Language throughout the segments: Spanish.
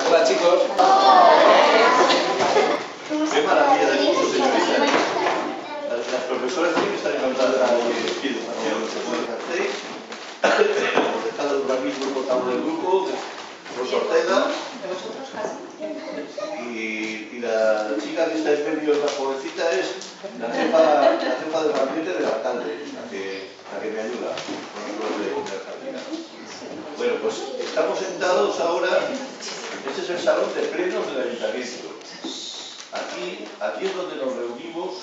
Hola chicos. Qué maravilla de curso, señorita. Las profesoras tienen que estar encantadas de que lo que pueden hacer. Hemos dejado el organismo portado del grupo, Rosa Ortega. Y la chica que está en medio, la jovencita, es la jefa del gabinete del alcalde, la que me ayuda con los de Argentina. Bueno, pues estamos sentados ahora. Este es el salón de plenos del ayuntamiento. Aquí es donde nos reunimos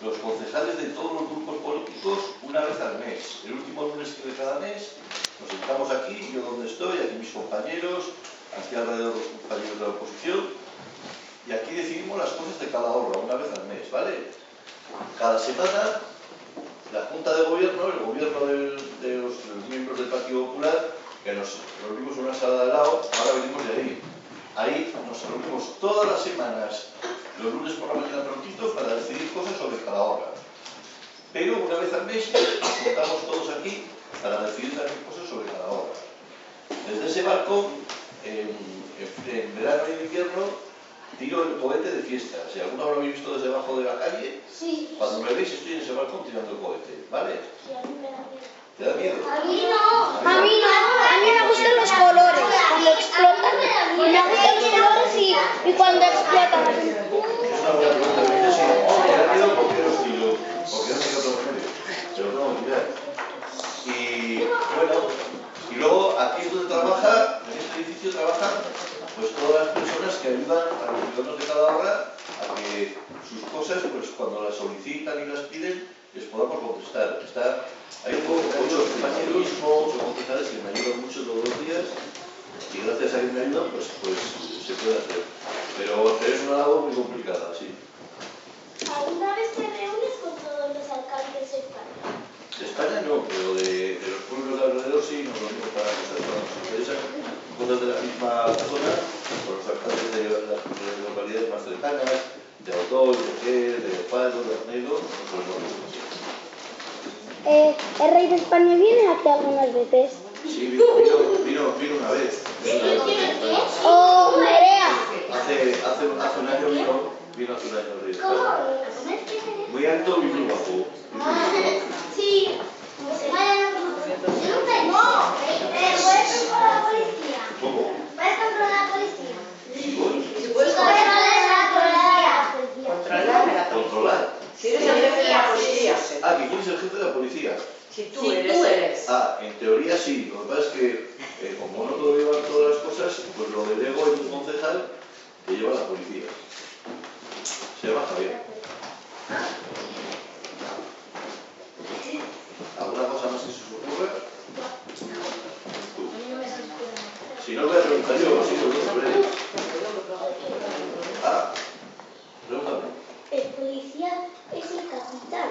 los concejales de todos los grupos políticos una vez al mes. El último lunes de cada mes nos sentamos aquí, yo donde estoy, aquí mis compañeros, aquí alrededor los compañeros de la oposición, y aquí decidimos las cosas de cada obra una vez al mes, ¿vale? Cada semana la Junta de Gobierno, el gobierno de los miembros del Partido Popular, que nos reunimos en una sala de al lado, ahora venimos de ahí. Ahí nos reunimos todas las semanas, los lunes por la mañana prontito, para decidir cosas sobre cada obra. Pero una vez al mes nos juntamos todos aquí para decidir también cosas sobre cada obra. Desde ese balcón, en verano y en invierno, tiro el cohete de fiesta. Si alguno lo habéis visto desde abajo de la calle, sí. Cuando me veis estoy en ese balcón tirando el cohete, ¿vale? Sí, a mí me da miedo. ¿Te da miedo? A mí no. A mí me gustan los colores. Cuando explotan, me gustan los colores y cuando explotan. Es una buena pregunta. Me dice, ¿te da miedo? ¿Por qué los tiro? Porque no tengo otro remedio. Se lo tengo que tirar. Y bueno, y luego aquí es donde trabaja, en este edificio trabajan pues todas las personas que ayudan a los ciudadanos de cada obra a que sus cosas, pues cuando las solicitan y las piden, les podamos contestar. Hay muchos compañeros, muchos concejales que me ayudan mucho todos los días y gracias a que me ayudan, pues se puede hacer. Pero es una labor muy complicada, sí. ¿Alguna vez te reúnes con todos los alcaldes de España? De España no, pero de los pueblos de alrededor sí, nos reunimos para cosas cuando nos interesan, cosas de la misma zona, con los alcaldes de las localidades más cercanas, de Autol, de Quer, de Palo, de Arnedo, nos reunimos. ¿El rey de España viene aquí algunas veces? Sí, vino una vez. ¡Oh, Nerea! Hace un año vino hace un año el rey de España. Muy alto y muy guapo. Sí. ¿Puedes controlar la policía? ¿Cómo? ¿Puedes controlar la policía? ¿Puedes ¿Controlar? Si eres el jefe de la policía. Ah, que quién es el jefe de la policía. Si tú eres. Ah, en teoría sí. Lo que pasa es que, como no puedo llevar todas las cosas, pues lo delego en un concejal que lleva la policía. Se llama Javier. ¿Alguna cosa más que se os ocurra? Si no, voy a preguntar yo, si no, sobre. Ah, pregúntame. El policía es el capitán.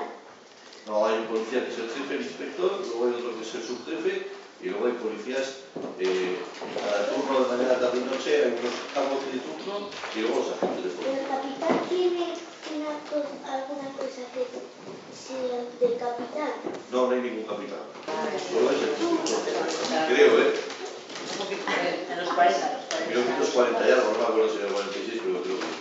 No, hay un policía que es el jefe, el inspector, luego hay otro que es el subjefe, y luego hay policías cada turno de mañana, tarde y noche, hay unos cargos de turno y luego los agentes de ¿El policía. capitán tiene alguna cosa que sea del capitán? No, no hay ningún capitán. Solo es el inspector. Creo, En los 40. 1940 y algo, no me acuerdo si era el 46, pero creo que sí.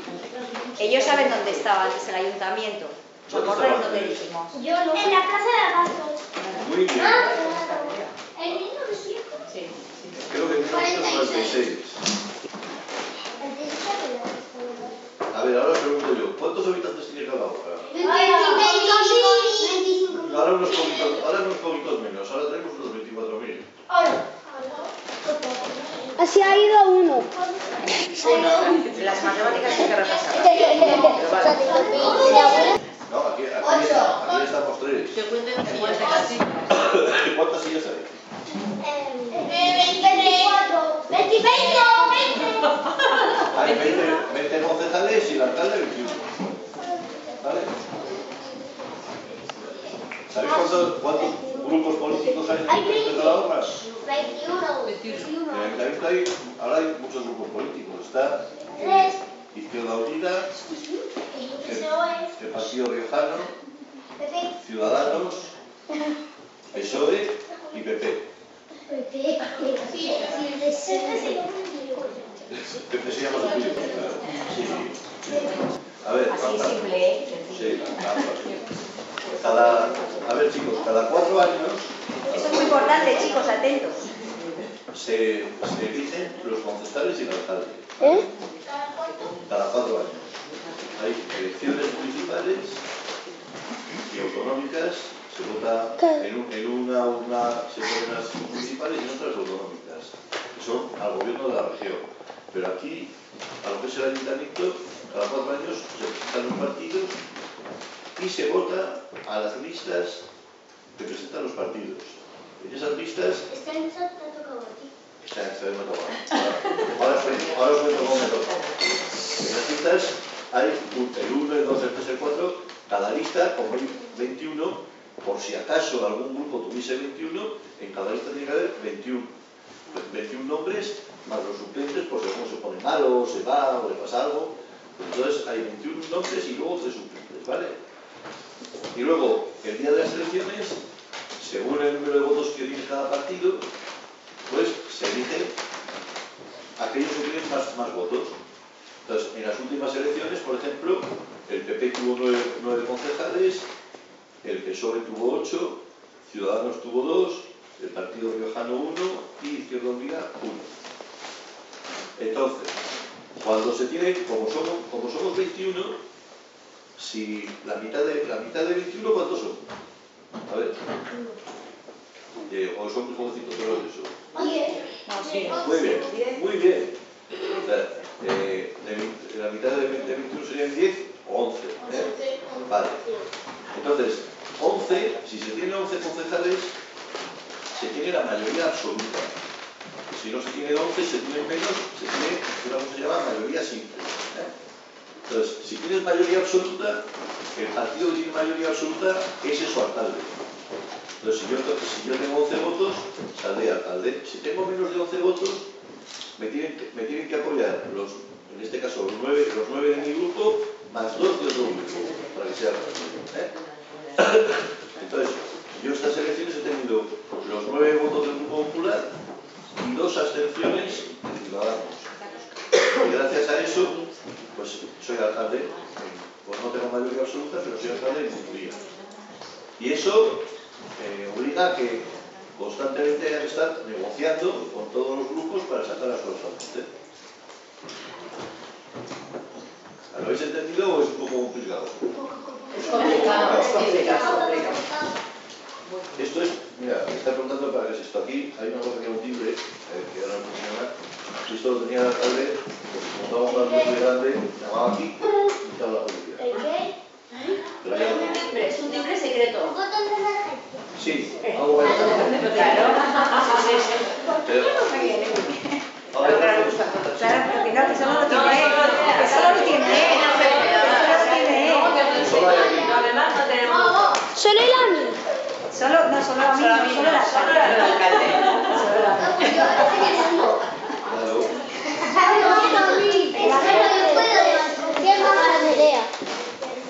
Ellos saben dónde estaba antes el ayuntamiento. ¿Dónde Por correo estaba no te antes? dijimos. Yo no. En la casa de Abasto. Muy bien. ¿En 1900? Sí. Creo que en 1946. A ver, ahora os pregunto yo, ¿cuántos habitantes tiene cada obra? 25.000. Ahora unos poquitos menos, ahora tenemos unos 24.000. Así ha ido uno. Las matemáticas hay que repasar. No, aquí estamos tres. Que cuenten sillas de casillas. ¿Cuántas sillas hay? 24. Hay 20 concejales y el alcalde 21. ¿Vale? ¿Sabéis cuántos grupos políticos hay en la obra? 21. En el ayuntamiento ahora hay muchos grupos políticos. Está Izquierda Unida, el Partido Riojano, Ciudadanos, PSOE y PP. PP se llama su tuyo. Sí. A ver, Así simple, sí, a ver chicos, cada 4 años Eso es muy importante, chicos, atentos. se eligen los concejales y el alcalde. Cada 4 años. Hay elecciones municipales y autonómicas, se vota en una se votan las municipales y en otras autonómicas, que son al gobierno de la región. Pero aquí, a lo que es el ayuntamiento, cada 4 años se presentan los partidos y se vota a las listas que presentan los partidos. En esas listas... Esta vez me ha tocado. Ahora os cuento cómo me toca. En las listas hay el 1, el 2, el 3, el 4, cada lista con 21, por si acaso algún grupo tuviese 21, en cada lista tiene que haber 21 nombres, más los suplentes, por si alguno se pone malo, o se va, o le pasa algo. Entonces hay 21 nombres y luego 3 suplentes, ¿vale? Y luego, el día de las elecciones, según el número de votos que tiene cada partido, pues se eligen aquellos que tienen más votos. Entonces, en las últimas elecciones, por ejemplo, el PP tuvo 9 concejales, el PSOE tuvo 8, Ciudadanos tuvo 2, el Partido Riojano 1 y Izquierda Unida 1. Entonces, cuando se tiene, como somos 21, si la mitad de 21, ¿cuántos son? A ver. ¿O son muy jovencitos todos eso? Muy bien. O sea, la mitad de 21 serían 10 o 11. Vale. Entonces, 11, si se tiene 11 concejales, se tiene la mayoría absoluta. Si no se tiene 11, se tiene menos, se tiene una cosa que se llama mayoría simple. Entonces, si tienes mayoría absoluta, el partido que tiene mayoría absoluta, ese es su alcalde. Entonces, si yo tengo 11 votos, saldré alcalde. Si tengo menos de 11 votos, me tienen que apoyar en este caso los 9 de mi grupo, más 2 de otro grupo, para que sea alcalde. Entonces, yo estas elecciones he tenido los 9 votos del Grupo Popular y 2 abstenciones de Ciudadanos. Y gracias a eso, pues soy alcalde. Pues no tengo mayoría absoluta, pero soy alcalde en mayoría. Y eso obliga a que constantemente hay que estar negociando con todos los grupos para sacar las cosas adelante. ¿Lo habéis entendido o es un poco complicado? Es complicado. Esto es, mira, me está preguntando para qué es esto. Aquí hay una cosa que es un timbre, que ahora no funciona. Si esto lo tenía el alcalde, pues como estaba un barrio muy grande, llamaba aquí y estaba la policía. Es un timbre secreto. Sí, algo bueno. Claro. Ahora, Claro, porque no, que solo lo tiene él. Que solo lo tiene él. solo hay aquí. Además no tenemos... Solo el AMI. Solo a mí, no solo el alcalde.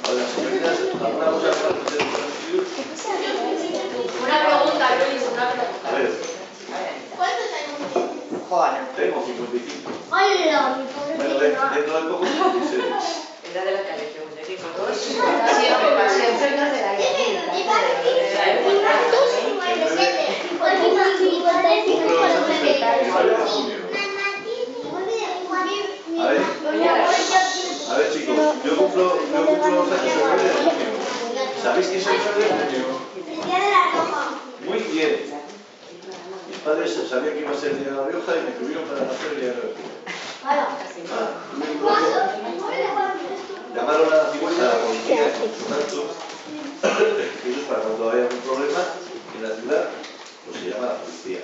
Ahora, señoritas, ¿alguna cosa para que ustedes puedan decir? Una pregunta, Luis, una pregunta. A ver, Juana. tengo 55. Hola, mi Bueno, dentro de poco 56. Es la de la calle, pregunté. ¿Qué con dos? Siempre no se la A ver chicos, yo cumplo los años el 9 de junio. ¿Sabéis qué es el 9 de junio? Muy bien. padres sabían que iba a ser el día de La Rioja y me tuvieron para nacer el día de La Rioja. Llamaron a la cigüeña, a la policía, en su caso, y ellos para cuando haya algún problema en la ciudad, pues se llama a la policía.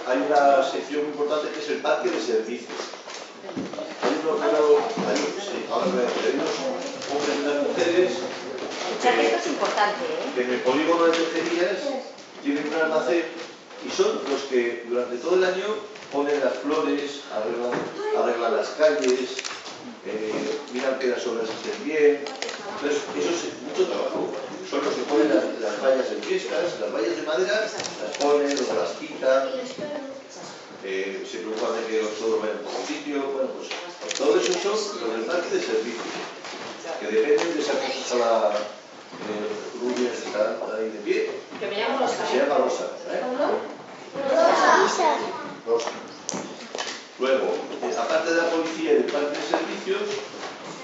Hay una sección muy importante que es el parque de servicios. Hay unos hombres y unas mujeres O sea que esto es importante, ¿eh? que en el polígono de Tejerías tienen un almacén y son los que durante todo el año ponen las flores, arreglan las calles, miran que las obras estén bien. Entonces, eso es mucho trabajo. Son los que ponen las vallas en fiestas, las vallas de madera, las ponen, luego las quitan, se preocupan de que todos vayan por un sitio. Bueno, pues todo eso son los del parque de servicios, que dependen de esa cosa rubia que está ahí de pie. Que me llamo Rosa. Se llama Rosa. Rosa. Luego, aparte de la policía y del parque de servicios,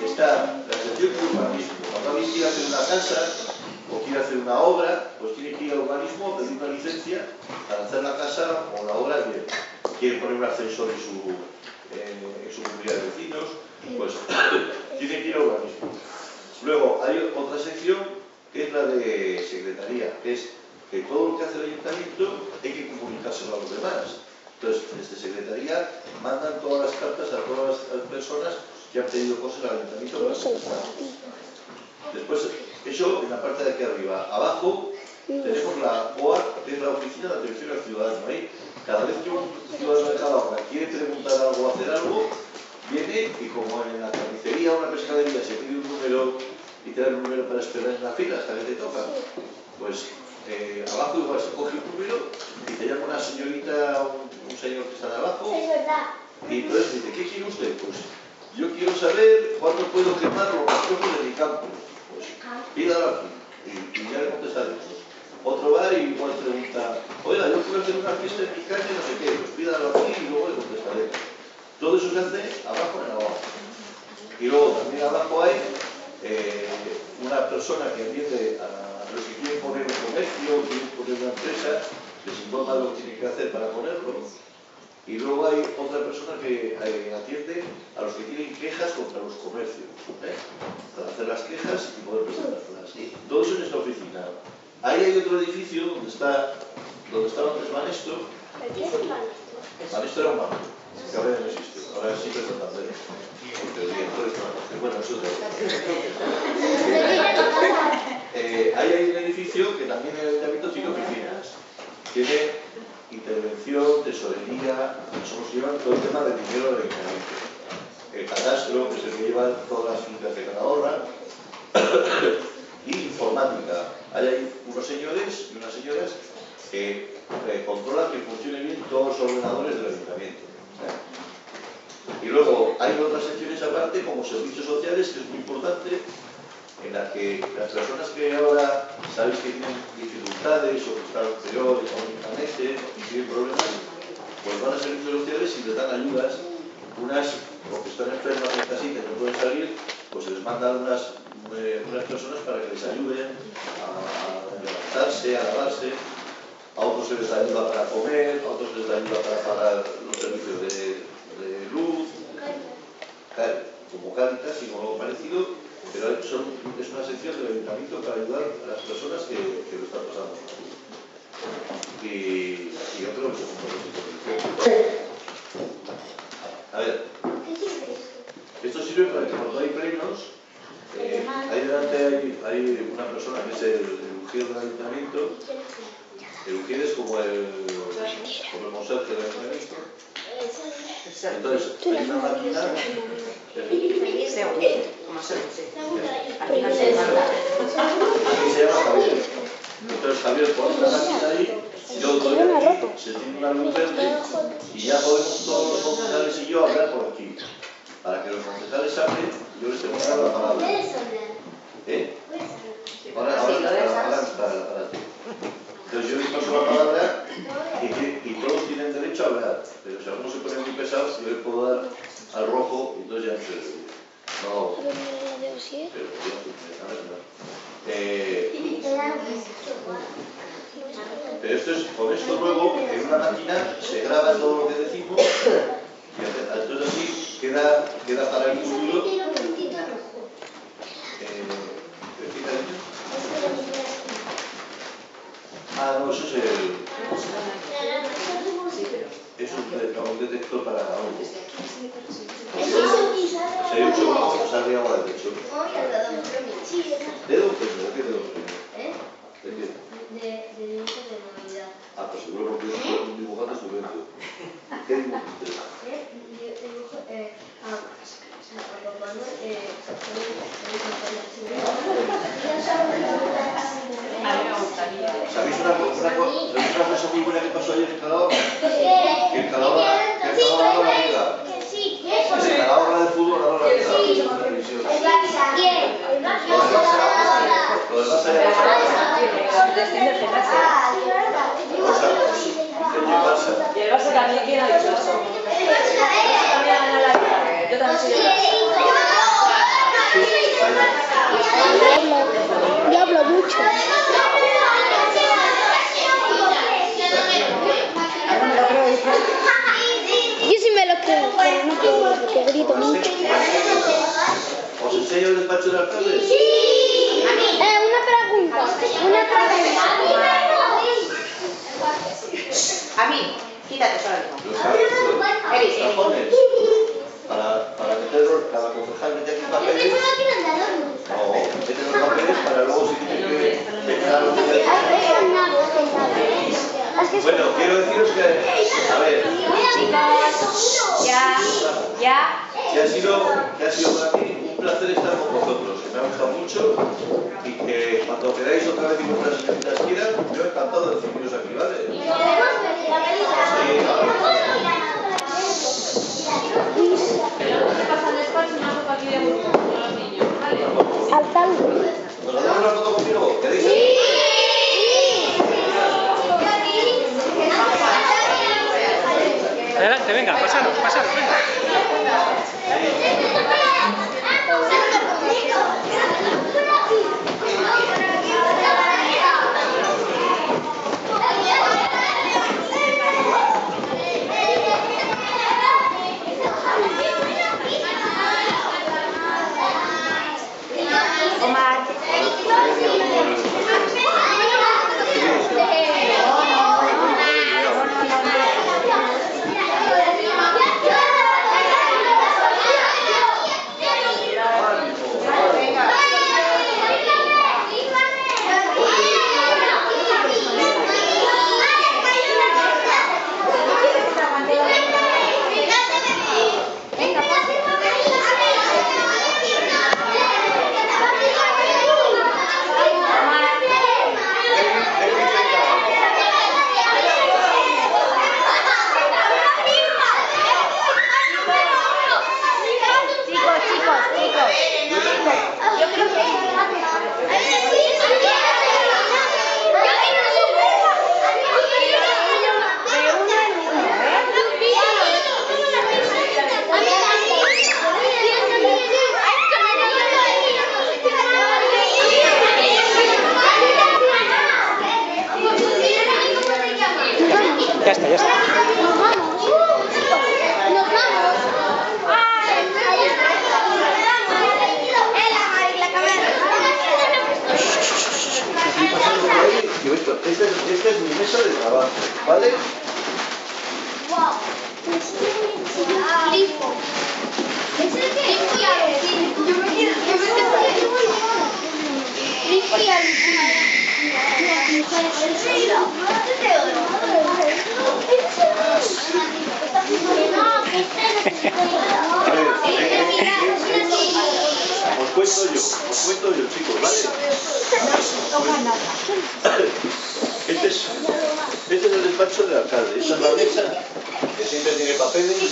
está la sección de urbanismo. Cuando alguien quiere hacer una casa o quiere hacer una obra, pues tiene que ir al urbanismo a pedir una licencia para hacer la casa o la obra bien. Quiere poner un ascensor en su comunidad de vecinos, pues tiene que ir al urbanismo. Luego hay otra sección que es la de secretaría, que es que todo lo que hace el ayuntamiento hay que comunicárselo a los demás. Entonces, desde secretaría mandan todas las cartas a todas las personas que han pedido cosas al ayuntamiento. Después, eso en la parte de aquí arriba. Abajo tenemos la OAC, que es la Oficina de Atención al Ciudadano. Ahí, cada vez que un ciudadano de cada hora quiere preguntar algo o hacer algo, viene y como en la carnicería o en la pescadería se pide un número y te dan un número para esperar en la fila hasta que te toca, pues abajo igual se coge un número y te llama una señorita o un señor que está de abajo y entonces dice, ¿qué quiere usted? Pues yo quiero saber cuándo puedo quemar los rastros de mi campo. Pues pídalo aquí y ya le contestaremos. Otro va y igual pregunta, oiga, yo quiero hacer una fiesta en mi calle, no sé qué, pues pídalo aquí y luego le contestaré. Todo eso se hace abajo en la abajo. Y luego también abajo hay una persona que atiende a los que quieren poner un comercio, quieren poner una empresa, les informa de lo que tienen que hacer para ponerlo. Y luego hay otra persona que atiende a los que tienen quejas contra los comercios, para hacer las quejas y poder presentarlas. Todo eso en esta oficina. Ahí hay otro edificio donde estaba antes Manesto. Manesto era un banco, que ahora ya no existe, ahora sí que es Santander. Porque el director es Manesto. Bueno, eso es ahí hay un edificio que también en el ayuntamiento tiene oficinas. Tiene intervención, tesorería, son los que llevan todo el tema del dinero del ayuntamiento. El cadastro, que es el que lleva todas las fincas de cada obra. Y informática. Hay unos señores y unas señoras que controlan que funcionen bien todos los ordenadores del ayuntamiento. Y luego hay otras secciones aparte, como servicios sociales, que es muy importante, en la que las personas que ahora sabéis que tienen dificultades o que están peor económicamente y tienen problemas, pues van a servicios sociales y les dan ayudas. Unas, porque están enfermas en casita y no pueden salir, pues se les mandan unas personas para que les ayuden a levantarse, a lavarse. A otros se les da ayuda para comer, a otros se les da ayuda para pagar los servicios de luz, como Cáritas y como algo parecido, pero es una sección del ayuntamiento para ayudar a las personas que lo están pasando. Y otro que se a ver, esto sirve para que cuando hay plenos, ahí delante hay una persona que es el ujier del ayuntamiento. El ujier es como el monserje del ayuntamiento. Entonces, hay una máquina. Aquí se llama Javier. Entonces, Javier pone una máquina ahí. Yo doy aquí, se tiene una luz verde y ya podemos todos los concejales y yo hablar por aquí. Para que los concejales hablen, yo les tengo que dar la palabra. Ahora no está el aparato. Entonces yo les paso la palabra y todos tienen derecho a hablar. Pero si alguno se pone muy pesado, yo le puedo dar al rojo y entonces ya no se no. Pero ya no. Pero esto es, con esto luego, en una máquina, se graba todo lo que decimos, y entonces así queda para el futuro. Ah, no, eso es es un detector para hongos. Si hay un chorro, sale agua del techo. ¿Dedo primero? ¿Qué dedo primero? ¿De qué? De dibujo de Navidad. Ah, pues seguro porque es un dibujante estupendo. ¿Qué dibujante? Dibujo a Papá Noel. ¿Sabéis una cosa muy buena que pasó ayer en Calahorra? Que el Calahorra no la liga. El Calahorra de fútbol no la liga. Lo demás allá Y el Barça también, ¿quién ha dicho eso? Yo también soy de Yo hablo mucho. Yo sí me lo creo, pero no puedo porque grito mucho. ¿Os enseño el despacho del alcalde? Una pregunta. A mí, quítate solo. Los cajones. Para meterlos, cada concejal mete aquí papeles. No, meten los papeles para luego si tienen que dejar lo que Bueno, quiero deciros que, a ver, Ya. que ha sido para mí un placer estar con vosotros, que me ha gustado mucho y que cuando queráis otra vez y vuestras señoritas quieran, yo he encantado de recibiros aquí, ¿vale? Sí, Alcalde. ¿Nos hacemos una foto conmigo? ¿Queréis? Sí. Adelante, venga, pasaros, venga. Ya está. Nos vamos. Esta es mi mesa de trabajo, ¿vale? Wow. Grifo. Os cuento yo, chicos, ¿vale? Este es el despacho del alcalde. Esta es la mesa, que siempre tiene papeles,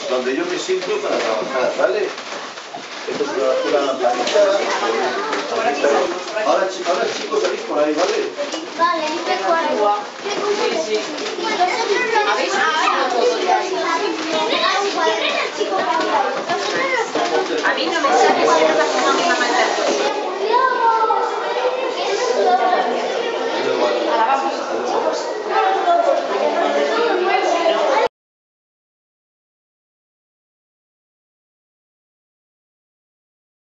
donde yo me siento para trabajar, ¿vale? Esto es una lamparita. Ahora chicos, salís por ahí, ¿vale? Vale, Sí. A mí no me sale si no me mamá. igual. Alabamos.